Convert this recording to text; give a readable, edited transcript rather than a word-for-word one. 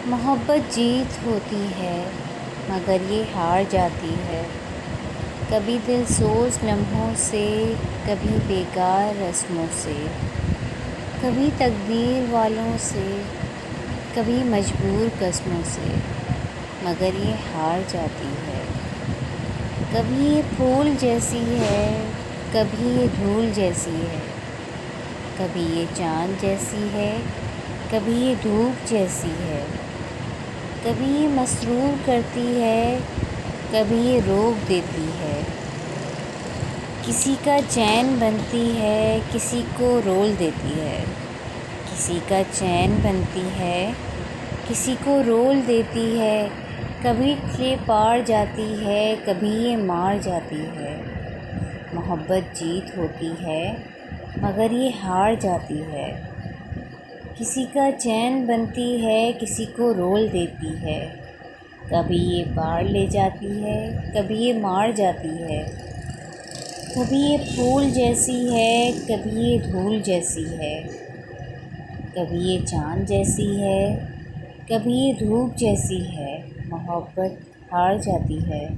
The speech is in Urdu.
محبت جیت ہوتی ہے مگر یہ ہار جاتی ہے، کبھی دل سوز لمحوں سے، کبھی بیکار رسموں سے، کبھی تقدیر والوں سے، کبھی مجبور قسموں سے، مگر یہ ہار جاتی ہے۔ کبھی یہ پھول جیسی ہے، کبھی یہ دھول جیسی ہے، کبھی یہ چاند جیسی ہے، کبھی یہ دھوپ جیسی ہے، کبھی یہ مسرور کرتی ہے، کبھی یہ روک دیتی ہے، کسی کا چین بنتی ہے، کسی کو رول دیتی ہے، کسی کا چین بنتی ہے، کسی کو رول دیتی ہے، کبھی یہ پار جاتی ہے، کبھی یہ مار جاتی ہے۔ محبت جیت ہوتی ہے مگر یہ ہار جاتی ہے، کسی کا چین بنتی ہے، کسی کو رول دیتی ہے، کبھی یہ پار لے جاتی ہے، کبھی یہ مار جاتی ہے، کبھی یہ پھول جیسی ہے، کبھی یہ دھول جیسی ہے، کبھی یہ چاند جیسی ہے، کبھی یہ دھوپ جیسی ہے۔ محبت ہار جاتی ہے۔